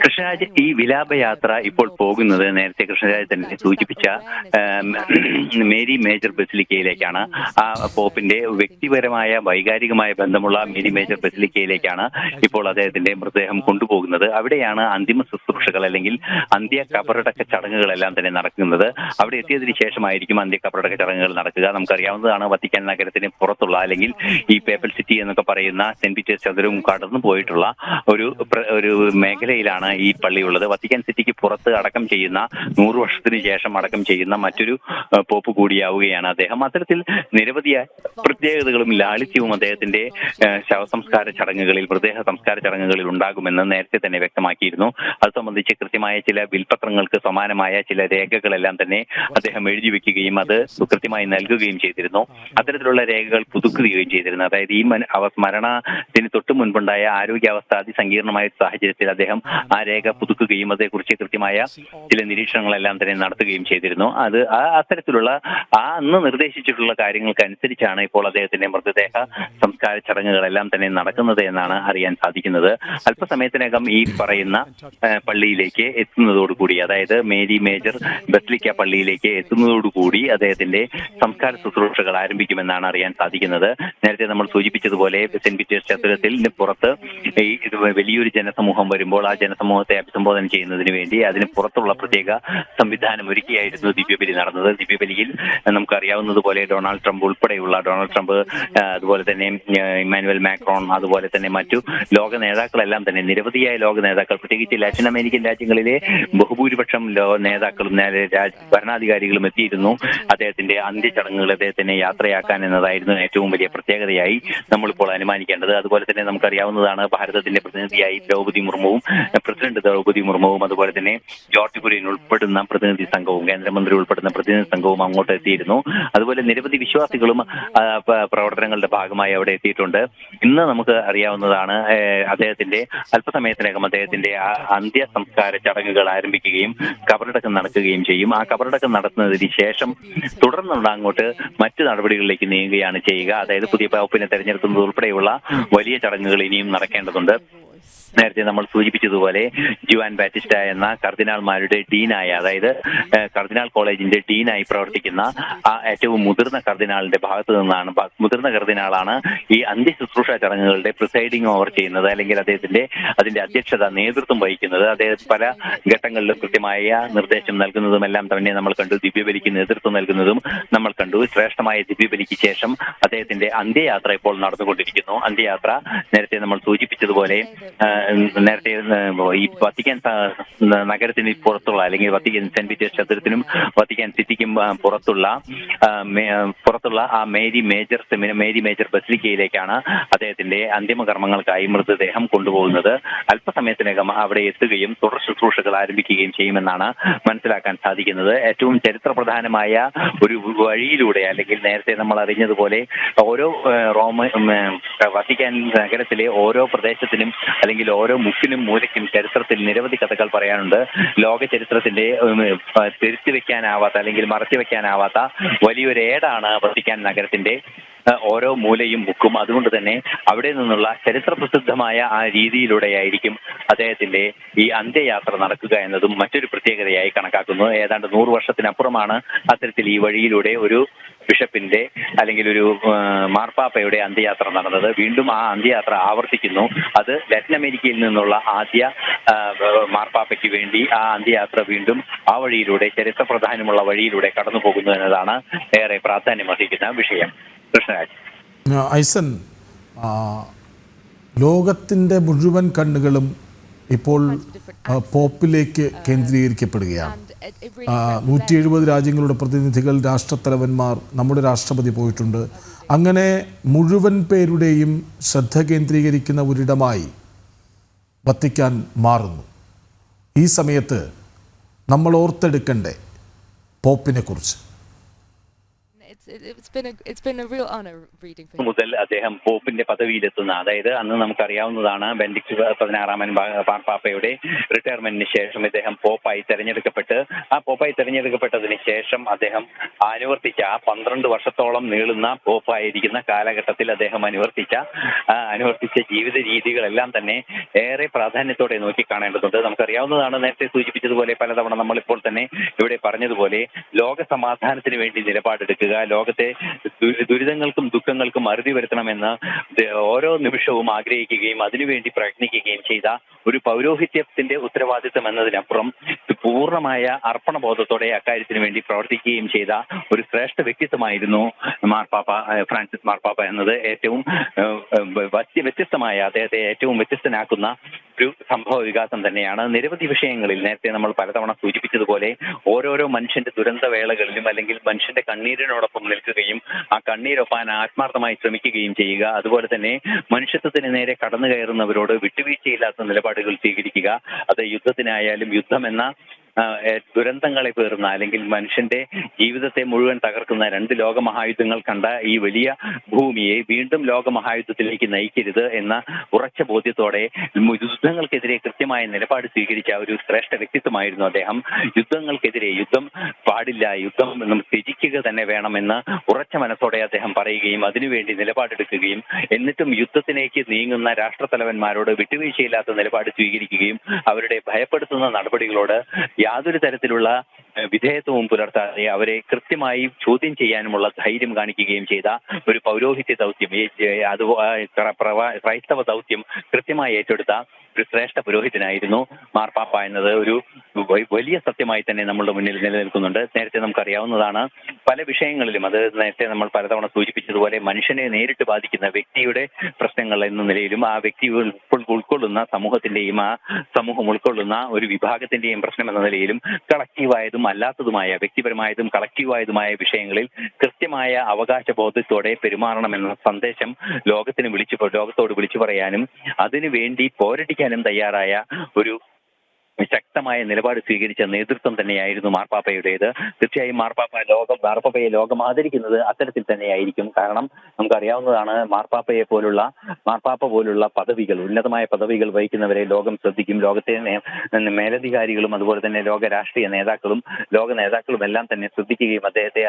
കൃഷ്ണരാജ്, ഈ വിലാപയാത്ര ഇപ്പോൾ പോകുന്നത് നേരത്തെ കൃഷ്ണരാജ് തന്നെ സൂചിപ്പിച്ച മേരി മേജർ ബസിലിക്കയിലേക്കാണ്. ആ പോപ്പിന്റെ വ്യക്തിപരമായ വൈകാരികമായ ബന്ധമുള്ള മേരി മേജർ ബസിലിക്കയിലേക്കാണ് ഇപ്പോൾ അദ്ദേഹത്തിന്റെ മൃതദേഹം കൊണ്ടുപോകുന്നത്. അവിടെയാണ് അന്തിമ ശുശ്രൂഷകൾ അല്ലെങ്കിൽ അന്ത്യ കബറടക്ക ചടങ്ങുകളെല്ലാം തന്നെ നടക്കുന്നത്. അവിടെ എത്തിയതിനു ശേഷമായിരിക്കും അന്ത്യ കബറടക്ക ചടങ്ങുകൾ നടക്കുക. നമുക്കറിയാവുന്നതാണ്, വത്തിക്കാൻ നഗരത്തിന് പുറത്തുള്ള അല്ലെങ്കിൽ ഈ പേപ്പൽ സിറ്റി എന്നൊക്കെ പറയുന്ന സെന്റ് പീറ്റേഴ്സ് ചതുരവും കടന്നു പോയിട്ടുള്ള ഒരു മേഖലയിലാണ് ഈ പള്ളിയുള്ളത്. വത്തിക്കാൻ സിറ്റിക്ക് പുറത്ത് അടക്കം ചെയ്യുന്ന 100 വർഷത്തിന് ശേഷം അടക്കം ചെയ്യുന്ന മറ്റൊരു പോപ്പ് കൂടിയാവുകയാണ് അദ്ദേഹം. അത്തരത്തിൽ നിരവധിയായ പ്രത്യേകതകളും ലാളിത്യവും അദ്ദേഹത്തിന്റെ ശവസംസ്കാര ചടങ്ങുകളിൽ, മൃതദേഹ സംസ്കാര ചടങ്ങുകളിൽ ഉണ്ടാകുമെന്ന് നേരത്തെ തന്നെ വ്യക്തമാക്കിയിരുന്നു. അത് സംബന്ധിച്ച് കൃത്യമായ ചില വിൽപത്രങ്ങൾക്ക് സമാനമായ ചില രേഖകളെല്ലാം തന്നെ അദ്ദേഹം എഴുതി വെക്കുകയും അത് കൃത്യമായി നൽകുകയും ചെയ്തിരുന്നു. അത്തരത്തിലുള്ള രേഖകൾ പുതുക്കുകയും ചെയ്തിരുന്നു. അതായത് ഈ മരണത്തിന് തൊട്ടു മുൻപുണ്ടായ ആരോഗ്യാവസ്ഥ അതിസങ്കീർണമായ സാഹചര്യത്തിൽ അദ്ദേഹം ആ രേഖ പുതുക്കുകയും അതേക്കുറിച്ച് കൃത്യമായ ചില നിരീക്ഷണങ്ങളെല്ലാം തന്നെ നടത്തുകയും ചെയ്തിരുന്നു. അത് അത്തരത്തിലുള്ള അന്ന് നിർദ്ദേശിച്ചിട്ടുള്ള കാര്യങ്ങൾക്കനുസരിച്ചാണ് ഇപ്പോൾ അദ്ദേഹത്തിന്റെ മൃതദേഹ സംസ്കാര ചടങ്ങുകളെല്ലാം തന്നെ നടക്കുന്നത് എന്നാണ് അറിയാൻ സാധിക്കുന്നത്. അല്പസമയത്തിനകം ഈ പറയുന്ന പള്ളിയിലേക്ക് എത്തുന്നതോടുകൂടി, അതായത് മേരി മേജർ ബസിലിക്ക പള്ളിയിലേക്ക് എത്തുന്നതോടുകൂടി അദ്ദേഹത്തിന്റെ സംസ്കാര ശുശ്രൂഷകൾ ആരംഭിക്കുമെന്നാണ് അറിയാൻ സാധിക്കുന്നത്. നേരത്തെ നമ്മൾ സൂചിപ്പിച്ചതുപോലെ സെന്റ് പീറ്റേഴ്സ് ചതുരത്തിന് പുറത്ത് ഈ വലിയൊരു ജനസമൂഹം വരുമ്പോൾ ആ ജനസമൂഹത്തെ അഭിസംബോധന ചെയ്യുന്നതിന് വേണ്ടി അതിന് പുറത്തുള്ള പ്രത്യേക സംവിധാനം ഒരുക്കിയായിരുന്നു ദിവ്യബലി നടന്നത്. ദിവ്യബലിയിൽ നമുക്കറിയാവുന്നതുപോലെ ഡൊണാൾഡ് ട്രംപ്, അതുപോലെ തന്നെ ഇമ്മാനുവൽ മാക്രോൺ, അതുപോലെ തന്നെ മറ്റു ലോക നേതാക്കളെല്ലാം തന്നെ, നിരവധിയായ ലോക നേതാക്കൾ, പ്രത്യേകിച്ച് ലാറ്റിൻ അമേരിക്കൻ രാജ്യങ്ങളിലെ ബഹുഭൂരിപക്ഷം നേതാക്കളും ഭരണാധികാരികളും എത്തിയിരുന്നു അദ്ദേഹത്തിന്റെ അന്ത്യചടങ്ങുകൾ അദ്ദേഹത്തിനെ യാത്രയാക്കാൻ എന്നതായിരുന്നു ഏറ്റവും വലിയ പ്രത്യേകതയായി നമ്മളിപ്പോൾ അനുമാനിക്കേണ്ടത്. അതുപോലെ തന്നെ നമുക്കറിയാവുന്നതാണ്, ഭാരതത്തിന്റെ പ്രതിനിധിയായി പ്രസിഡന്റ് ദ്രൗപദി മുർമുവും അതുപോലെ തന്നെ ജോർജ് കുര്യൻ ഉൾപ്പെടുന്ന പ്രതിനിധി സംഘവും, കേന്ദ്രമന്ത്രി ഉൾപ്പെടുന്ന പ്രതിനിധി സംഘവും അങ്ങോട്ട് എത്തിയിരുന്നു. അതുപോലെ നിരവധി വിശ്വാസികളും പ്രവർത്തനങ്ങളുടെ ഭാഗമായി അവിടെ എത്തിയിട്ടുണ്ട്. ഇന്ന് നമുക്ക് അറിയാവുന്നതാണ്, അദ്ദേഹത്തിന്റെ അല്പസമയത്തിനകം അദ്ദേഹത്തിന്റെ അന്ത്യ സംസ്കാര ചടങ്ങുകൾ ആരംഭിക്കുകയും കബറടക്കം നടക്കുകയും ചെയ്യും. ആ കബറടക്കം നടത്തുന്നതിന് ശേഷം തുടർന്നുള്ള അങ്ങോട്ട് മറ്റു നടപടികളിലേക്ക് നീങ്ങുകയാണ് ചെയ്യുക. അതായത് പുതിയ പോപ്പിനെ തെരഞ്ഞെടുക്കുന്നത് ഉൾപ്പെടെയുള്ള വലിയ ചടങ്ങുകൾ ഇനിയും നടക്കേണ്ടതുണ്ട്. നേരത്തെ നമ്മൾ സൂചിപ്പിച്ചതുപോലെ ജുവാൻ ബാറ്റിസ്റ്റ എന്ന കർദിനാൾമാരുടെ ഡീനായ, അതായത് കർദിനാൾ കോളേജിന്റെ ഡീനായി പ്രവർത്തിക്കുന്ന ആ ഏറ്റവും മുതിർന്ന കർദിനാളിന്റെ ഭാഗത്ത് നിന്നാണ്, മുതിർന്ന കർദിനാളാണ് ഈ അന്ത്യശുശ്രൂഷ ചടങ്ങുകളുടെ പ്രിസൈഡിംഗ് ഓവർ ചെയ്യുന്നത്, അല്ലെങ്കിൽ അതിന്റെ അധ്യക്ഷത, നേതൃത്വം വഹിക്കുന്നത്. അദ്ദേഹം പല ഘട്ടങ്ങളിലും കൃത്യമായ നിർദ്ദേശം നൽകുന്നതുമെല്ലാം തന്നെ നമ്മൾ കണ്ടു. ദിവ്യബലിക്ക് നേതൃത്വം നൽകുന്നതും നമ്മൾ കണ്ടു. ശ്രേഷ്ഠമായ ദിവ്യബലിക്ക് ശേഷം അദ്ദേഹത്തിന്റെ അന്ത്യയാത്ര ഇപ്പോൾ നടന്നുകൊണ്ടിരിക്കുന്നു. അന്ത്യയാത്ര നേരത്തെ നമ്മൾ സൂചിപ്പിച്ചതുപോലെ നേരത്തെ ഈ വത്തിക്കാൻ നഗരത്തിന് പുറത്തുള്ള, അല്ലെങ്കിൽ വത്തിക്കാൻ സെന്റ് പീറ്റേഴ്സ് ചതുരത്തിനും വത്തിക്കാൻ സിറ്റിക്കും പുറത്തുള്ള ആ മേരി മേജർ ബസിലിക്കയിലേക്കാണ് അദ്ദേഹത്തിന്റെ അന്തിമ കർമ്മങ്ങൾക്കായി മൃതദേഹം കൊണ്ടുപോകുന്നത്. അല്പസമയത്തിനകം അവിടെ എത്തുകയും തുടർ ശുശ്രൂഷകൾ ആരംഭിക്കുകയും ചെയ്യുമെന്നാണ് മനസ്സിലാക്കാൻ സാധിക്കുന്നത്. ഏറ്റവും ചരിത്രപ്രധാനമായ ഒരു വഴിയിലൂടെ, അല്ലെങ്കിൽ നേരത്തെ നമ്മൾ അറിഞ്ഞതുപോലെ ഓരോ വത്തിക്കാൻ നഗരത്തിലെ ഓരോ പ്രദേശത്തിനും അല്ലെങ്കിൽ ഓരോ മുക്കിനും മൂലയ്ക്കും ചരിത്രത്തിൽ നിരവധി കഥകൾ പറയാനുണ്ട്. ലോക ചരിത്രത്തിന്റെ തിരുത്തി വെക്കാനാവാത്ത അല്ലെങ്കിൽ മറച്ചു വെക്കാനാവാത്ത വലിയൊരു ഏടാണ് വത്തിക്കാൻ നഗരത്തിന്റെ ഓരോ മൂലയും മുക്കും. അതുകൊണ്ട് തന്നെ അവിടെ നിന്നുള്ള ചരിത്രപ്രസിദ്ധമായ ആ രീതിയിലൂടെയായിരിക്കും അദ്ദേഹത്തിന്റെ ഈ അന്ത്യയാത്ര നടക്കുക എന്നതും മറ്റൊരു പ്രത്യേകതയായി കണക്കാക്കുന്നു. ഏതാണ്ട് 100 വർഷത്തിനപ്പുറമാണ് അത്തരത്തിൽ ഈ വഴിയിലൂടെ ഒരു ബിഷപ്പിന്റെ അല്ലെങ്കിൽ ഒരു മാർപ്പാപ്പയുടെ അന്ത്യയാത്ര നടന്നത്. വീണ്ടും ആ അന്ത്യയാത്ര ആവർത്തിക്കുന്നു. അത് ലാറ്റിൻ അമേരിക്കയിൽ നിന്നുള്ള ആദ്യ മാർപ്പാപ്പയ്ക്ക് വേണ്ടി ആ അന്ത്യയാത്ര വീണ്ടും ആ വഴിയിലൂടെ, ചരിത്ര പ്രാധാന്യമുള്ള വഴിയിലൂടെ കടന്നു പോകുന്നു എന്നതാണ് ഏറെ പ്രാധാന്യം അർഹിക്കുന്ന വിഷയം. കൃഷ്ണരാജ്. ഐസൻ, ലോകത്തിൻ്റെ മുഴുവൻ കണ്ണുകളും ഇപ്പോൾ പോപ്പിലേക്ക് കേന്ദ്രീകരിക്കപ്പെടുകയാണ്. 170 രാജ്യങ്ങളുടെ പ്രതിനിധികൾ, രാഷ്ട്രത്തലവന്മാർ, നമ്മുടെ രാഷ്ട്രപതി പോയിട്ടുണ്ട്. അങ്ങനെ മുഴുവൻ പേരുടെയും ശ്രദ്ധ കേന്ദ്രീകരിക്കുന്ന ഒരിടമായി വത്തിക്കാൻ മാറുന്നു. ഈ സമയത്ത് നമ്മൾ ഓർത്തെടുക്കണ്ടേ പോപ്പിനെ കുറിച്ച്? it's been a real honor reading for him. മുതൽ അദ്ദേഹം പോപ്പിന്റെ പദവിയിലെത്തുന്ന, അതായത് അന്ന് നമുക്കറിയാവുന്നതാണ് ബെനഡിക്ട് 16 മാർപ്പാപ്പയുടെ റിട്ടയർമെന്റിന് ശേഷം ഇദ്ദേഹം പോപ്പായി തെരഞ്ഞെടുക്കപ്പെട്ട് ആ പോപ്പായി തെരഞ്ഞെടുക്കപ്പെട്ടതിന് ശേഷം അദ്ദേഹം അനുവർത്തിച്ച 12 വർഷത്തോളം നീളുന്ന പോപ്പായിരിക്കുന്ന കാലഘട്ടത്തിൽ അദ്ദേഹം അനുവർത്തിച്ച ജീവിത രീതികളെല്ലാം തന്നെ ഏറെ പ്രാധാന്യത്തോടെ നോക്കിക്കാണേണ്ടതുണ്ട്. നമുക്കറിയാവുന്നതാണ്, നേരത്തെ സൂചിപ്പിച്ചതുപോലെ പലതവണ നമ്മളിപ്പോൾ തന്നെ ഇവിടെ പറഞ്ഞതുപോലെ ലോക സമാധാനത്തിന് വേണ്ടി നിലപാടെടുക്കുക, ലോകത്തെ ദുരിതങ്ങൾക്കും ദുഃഖങ്ങൾക്കും അറുതി വരുത്തണമെന്ന് ഓരോ നിമിഷവും ആഗ്രഹിക്കുകയും അതിനുവേണ്ടി പ്രയത്നിക്കുകയും ചെയ്ത ഒരു പൗരോഹിത്യത്തിന്റെ ഉത്തരവാദിത്വം എന്നതിനപ്പുറം പൂർണ്ണമായ അർപ്പണബോധത്തോടെ അക്കാര്യത്തിന് വേണ്ടി പ്രവർത്തിക്കുകയും ചെയ്ത ഒരു ശ്രേഷ്ഠ വ്യക്തിത്വമായിരുന്നു ഫ്രാൻസിസ് മാർപ്പാപ്പ എന്നത് ഏറ്റവും വ്യത്യസ്തമായ, അദ്ദേഹത്തെ ഏറ്റവും വ്യത്യസ്തനാക്കുന്ന ഒരു സംഭവ വികാസം തന്നെയാണ്. നിരവധി വിഷയങ്ങളിൽ നേരത്തെ നമ്മൾ പലതവണ സൂചിപ്പിച്ചതുപോലെ ഓരോരോ മനുഷ്യന്റെ ദുരന്ത വേളകളിലും അല്ലെങ്കിൽ മനുഷ്യന്റെ കണ്ണീരിനോടൊപ്പം നിൽക്കുകയും ആ കണ്ണീരൊപ്പാൻ ആത്മാർത്ഥമായി ശ്രമിക്കുകയും ചെയ്യുക, അതുപോലെ തന്നെ മനുഷ്യത്വത്തിന് നേരെ കടന്നു കയറുന്നവരോട് വിട്ടുവീഴ്ചയില്ലാത്ത നിലപാടുകൾ സ്വീകരിക്കുക. അത് യുദ്ധത്തിനായാലും യുദ്ധമെന്ന ദുരന്തങ്ങളെ പേറുന്ന അല്ലെങ്കിൽ മനുഷ്യന്റെ ജീവിതത്തെ മുഴുവൻ തകർക്കുന്ന 2 ലോകമഹായുദ്ധങ്ങൾ കണ്ട ഈ വലിയ ഭൂമിയെ വീണ്ടും ലോകമഹായുദ്ധത്തിലേക്ക് നയിക്കരുത് എന്ന ഉറച്ച ബോധ്യത്തോടെ യുദ്ധങ്ങൾക്കെതിരെ കൃത്യമായ നിലപാട് സ്വീകരിച്ച ഒരു ശ്രേഷ്ഠ വ്യക്തിത്വമായിരുന്നു അദ്ദേഹം. യുദ്ധങ്ങൾക്കെതിരെ യുദ്ധം പാടില്ല, യുദ്ധം ത്യജിക്കുക തന്നെ വേണമെന്ന് ഉറച്ച മനസ്സോടെ അദ്ദേഹം പറയുകയും അതിനുവേണ്ടി നിലപാടെടുക്കുകയും എന്നിട്ടും യുദ്ധത്തിലേക്ക് നീങ്ങുന്ന രാഷ്ട്രത്തലവന്മാരോട് വിട്ടുവീഴ്ചയില്ലാത്ത നിലപാട് സ്വീകരിക്കുകയും അവരുടെ ഭയപ്പെടുത്തുന്ന നടപടികളോട് യാതൊരു തരത്തിലുള്ള വിധേയത്വവും പുലർത്താതെ അവരെ കൃത്യമായി ചോദ്യം ചെയ്യാനുമുള്ള ധൈര്യം കാണിക്കുകയും ചെയ്ത ഒരു പൗരോഹിത്യ ദൗത്യം, ക്രൈസ്തവ ദൗത്യം കൃത്യമായി ഏറ്റെടുത്ത ഒരു ശ്രേഷ്ഠ പുരോഹിതനായിരുന്നു മാർപ്പാപ്പ എന്നത് ഒരു വലിയ സത്യമായി തന്നെ നമ്മളുടെ മുന്നിൽ നിലനിൽക്കുന്നുണ്ട്. നേരത്തെ നമുക്കറിയാവുന്നതാണ്, പല വിഷയങ്ങളിലും അത് നേരത്തെ നമ്മൾ പലതവണ സൂചിപ്പിച്ചതുപോലെ മനുഷ്യനെ നേരിട്ട് ബാധിക്കുന്ന വ്യക്തിയുടെ പ്രശ്നങ്ങൾ എന്ന നിലയിലും ആ വ്യക്തി ഉൾക്കൊള്ളുന്ന സമൂഹത്തിന്റെയും ആ സമൂഹം ഉൾക്കൊള്ളുന്ന ഒരു വിഭാഗത്തിന്റെയും പ്രശ്നം എന്ന നിലയിലും കളക്റ്റീവായതും അല്ലാത്തതുമായ, വ്യക്തിപരമായതും കളക്റ്റീവായതുമായ വിഷയങ്ങളിൽ കൃത്യമായ അവകാശ ബോധത്തോടെ പെരുമാറണമെന്ന സന്ദേശം ലോകത്തോട് വിളിച്ചു പറയാനും അതിനുവേണ്ടി പോരടിക്കാനും തയ്യാറായ ഒരു ശക്തമായ നിലപാട് സ്വീകരിച്ച നേതൃത്വം തന്നെയായിരുന്നു മാർപ്പാപ്പയുടേത്. തീർച്ചയായും മാർപ്പാപ്പയെ ലോകം ആദരിക്കുന്നത് അത്തരത്തിൽ തന്നെയായിരിക്കും. കാരണം നമുക്കറിയാവുന്നതാണ്, മാർപ്പാപ്പ പോലുള്ള പദവികൾ, ഉന്നതമായ പദവികൾ വഹിക്കുന്നവരെ ലോകം ശ്രദ്ധിക്കും. ലോകത്തെ മേലധികാരികളും അതുപോലെ തന്നെ ലോക രാഷ്ട്രീയ നേതാക്കളും ലോക നേതാക്കളും എല്ലാം തന്നെ ശ്രദ്ധിക്കുകയും അദ്ദേഹത്തെ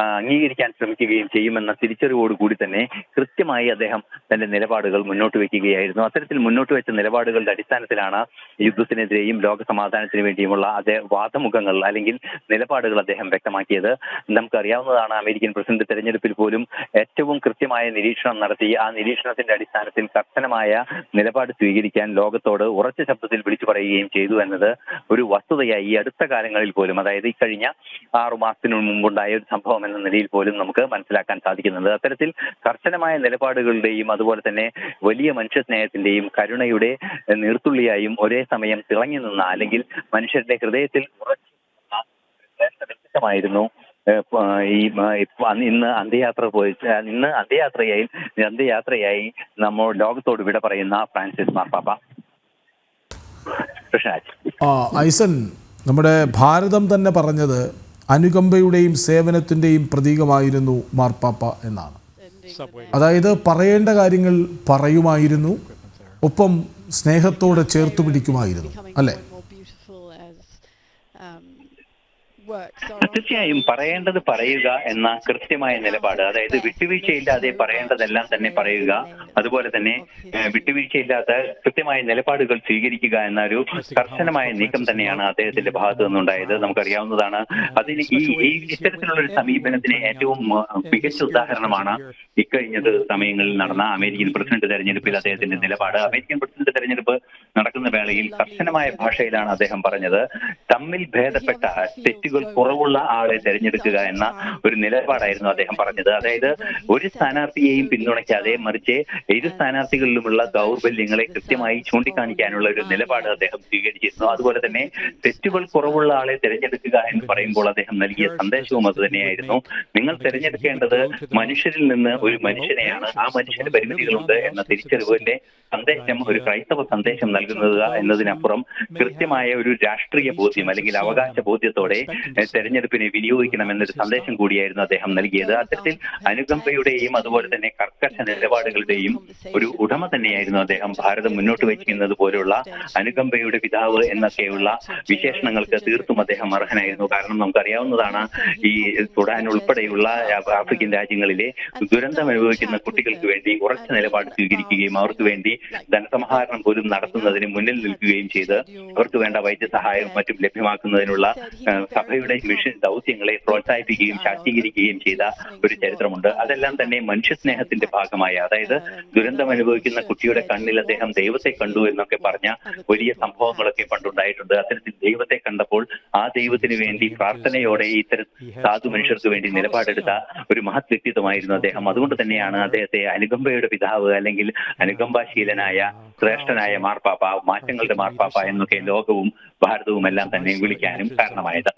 അംഗീകരിക്കാൻ ശ്രമിക്കുകയും ചെയ്യുമെന്ന തിരിച്ചറിവോടുകൂടി തന്നെ കൃത്യമായി അദ്ദേഹം തന്റെ നിലപാടുകൾ മുന്നോട്ട് വയ്ക്കുകയായിരുന്നു. അത്തരത്തിൽ മുന്നോട്ട് വെച്ച നിലപാടുകളുടെ അടിസ്ഥാനത്തിലാണ് യുദ്ധത്തിനെതിരെയും ലോക സമാധാനത്തിന് വേണ്ടിയുമുള്ള വാദമുഖങ്ങൾ അല്ലെങ്കിൽ നിലപാടുകൾ അദ്ദേഹം വ്യക്തമാക്കിയത്. നമുക്കറിയാവുന്നതാണ്, അമേരിക്കൻ പ്രസിഡന്റ് തെരഞ്ഞെടുപ്പിൽ പോലും ഏറ്റവും കൃത്യമായ നിരീക്ഷണം നടത്തി ആ നിരീക്ഷണത്തിന്റെ അടിസ്ഥാനത്തിൽ കർശനമായ നിലപാട് സ്വീകരിക്കാൻ ലോകത്തോട് ഉറച്ച ശബ്ദത്തിൽ വിളിച്ചു പറയുകയും ചെയ്തു എന്നത് ഒരു വസ്തുതയായി ഈ അടുത്ത കാലങ്ങളിൽ പോലും, അതായത് ഈ കഴിഞ്ഞ 6 മാസത്തിനു മുമ്പുണ്ടായ ഒരു സംഭവം എന്ന നിലയിൽ പോലും നമുക്ക് മനസ്സിലാക്കാൻ സാധിക്കുന്നുണ്ട്. അത്തരത്തിൽ കർശനമായ നിലപാടുകളുടെയും അതുപോലെ തന്നെ വലിയ മനുഷ്യസ്നേഹത്തിന്റെയും കരുണയുടെ നീർത്തുള്ളിയായും ഒരേ സമയം തിളങ്ങി നിന്ന അല്ലെങ്കിൽ മനുഷ്യരുടെ ഹൃദയത്തിൽ വ്യക്തമായിരുന്നു ഇന്ന് അന്ത്യയാത്രയായി നമ്മൾ ലോകത്തോട് വിട പറയുന്ന ഫ്രാൻസിസ് മാർപ്പാപ്പ. ഐസൻ, നമ്മുടെ ഭാരതം തന്നെ പറഞ്ഞത് അനുകമ്പയുടെയും സേവനത്തിൻ്റെയും പ്രതീകമായിരുന്നു മാർപ്പാപ്പ എന്നാണ്. അതായത് പറയേണ്ട കാര്യങ്ങൾ പറയുമായിരുന്നു, ഒപ്പം സ്നേഹത്തോടെ ചേർത്തു പിടിക്കുമായിരുന്നു, അല്ലേ? തീർച്ചയായും പറയേണ്ടത് പറയുക എന്ന കൃത്യമായ നിലപാട്, അതായത് വിട്ടുവീഴ്ചയില്ലാതെ പറയേണ്ടതെല്ലാം തന്നെ പറയുക, അതുപോലെ തന്നെ വിട്ടുവീഴ്ചയില്ലാത്ത കൃത്യമായ നിലപാടുകൾ സ്വീകരിക്കുക എന്ന ഒരു കർശനമായ നീക്കം തന്നെയാണ് അദ്ദേഹത്തിന്റെ ഭാഗത്തു നിന്നുണ്ടായത്. നമുക്കറിയാവുന്നതാണ്, അതിന് ഈ ഇത്തരത്തിലുള്ള ഒരു സമീപനത്തിന് ഏറ്റവും മികച്ച ഉദാഹരണമാണ് ഇക്കഴിഞ്ഞ സമയങ്ങളിൽ നടന്ന അമേരിക്കൻ പ്രസിഡന്റ് തെരഞ്ഞെടുപ്പിൽ അദ്ദേഹത്തിന്റെ നിലപാട്. അമേരിക്കൻ പ്രസിഡന്റ് തെരഞ്ഞെടുപ്പ് നടക്കുന്ന വേളയിൽ കർശനമായ ഭാഷയിലാണ് അദ്ദേഹം പറഞ്ഞത്, തമ്മിൽ ഭേദപ്പെട്ട തെറ്റുകൾ കുറവുള്ള ആളെ തെരഞ്ഞെടുക്കുക എന്ന ഒരു നിലപാടായിരുന്നു അദ്ദേഹം പറഞ്ഞത്. അതായത് ഒരു സ്ഥാനാർത്ഥിയെയും പിന്തുണയ്ക്കാതെ മറിച്ച് ഇരു സ്ഥാനാർത്ഥികളിലുമുള്ള ദൗർബല്യങ്ങളെ കൃത്യമായി ചൂണ്ടിക്കാണിക്കാനുള്ള ഒരു നിലപാട് അദ്ദേഹം സ്വീകരിച്ചിരുന്നു. അതുപോലെ തന്നെ തെറ്റുകൾ കുറവുള്ള ആളെ തെരഞ്ഞെടുക്കുക എന്ന് പറയുമ്പോൾ അദ്ദേഹം നൽകിയ സന്ദേശവും അത് തന്നെയായിരുന്നു. നിങ്ങൾ തെരഞ്ഞെടുക്കേണ്ടത് മനുഷ്യരിൽ നിന്ന് ഒരു മനുഷ്യനെയാണ്, ആ മനുഷ്യന് പരിമിതികളുണ്ട് എന്ന തിരിച്ചറിവിന്റെ സന്ദേശം, ഒരു ക്രൈസ്തവ സന്ദേശം നൽകുന്നത് എന്നതിനപ്പുറം കൃത്യമായ ഒരു രാഷ്ട്രീയ ബോധ്യം അല്ലെങ്കിൽ അവകാശ ബോധ്യത്തോടെ തെരഞ്ഞെടുപ്പിനെ വിനിയോഗിക്കണമെന്നൊരു സന്ദേശം കൂടിയായിരുന്നു അദ്ദേഹം നൽകിയത്. അത്തരത്തിൽ അനുകമ്പയുടെയും അതുപോലെ തന്നെ കർക്കശ നിലപാടുകളുടെയും ഒരു ഉടമ തന്നെയായിരുന്നു അദ്ദേഹം. ഭാരതം മുന്നോട്ട് വയ്ക്കുന്നത് പോലുള്ള അനുകമ്പയുടെ പിതാവ് എന്നൊക്കെയുള്ള വിശേഷണങ്ങൾക്ക് തീർത്തും അദ്ദേഹം അർഹനായിരുന്നു. കാരണം നമുക്കറിയാവുന്നതാണ്, ഈ സുഡാൻ ഉൾപ്പെടെയുള്ള ആഫ്രിക്കൻ രാജ്യങ്ങളിലെ ദുരന്തം അനുഭവിക്കുന്ന കുട്ടികൾക്ക് വേണ്ടി ഉറച്ച നിലപാട് സ്വീകരിക്കുകയും അവർക്ക് വേണ്ടി ധനസമാഹരണം പോലും നടത്തുന്നതിന് മുന്നിൽ നിൽക്കുകയും ചെയ്ത് അവർക്ക് വേണ്ട വൈദ്യസഹായവും മറ്റും ലഭ്യമാക്കുന്നതിനുള്ള സഭയുടെ മിഷൻ ദൗത്യങ്ങളെ പ്രോത്സാഹിപ്പിക്കുകയും ശാക്തീകരിക്കുകയും ചെയ്ത ഒരു ചരിത്രമുണ്ട്. അതെല്ലാം തന്നെ മനുഷ്യസ്നേഹത്തിന്റെ ഭാഗമായ, അതായത് ദുരന്തം അനുഭവിക്കുന്ന കുട്ടിയുടെ കണ്ണിൽ അദ്ദേഹം ദൈവത്തെ കണ്ടു എന്നൊക്കെ പറഞ്ഞ വലിയ സംഭവങ്ങളൊക്കെ പണ്ടുണ്ടായിട്ടുണ്ട്. അത്തരത്തിൽ ദൈവത്തെ കണ്ടപ്പോൾ ആ ദൈവത്തിന് വേണ്ടി പ്രാർത്ഥനയോടെ ഇത്തരം സാധു മനുഷ്യർക്ക് വേണ്ടി നിലപാടെടുത്ത ഒരു മഹത് വ്യക്തിത്വമായിരുന്നു അദ്ദേഹം. അതുകൊണ്ട് തന്നെയാണ് അദ്ദേഹത്തെ അനുകമ്പയുടെ പിതാവ് അല്ലെങ്കിൽ അനുകമ്പാശീലനായ ശ്രേഷ്ഠനായ മാർപ്പാപ്പ, മാറ്റങ്ങളുടെ മാർപ്പാപ്പ എന്നൊക്കെ ലോകവും ഭാരതവും എല്ലാം തന്നെ വിളിക്കാനും കാരണമായത്.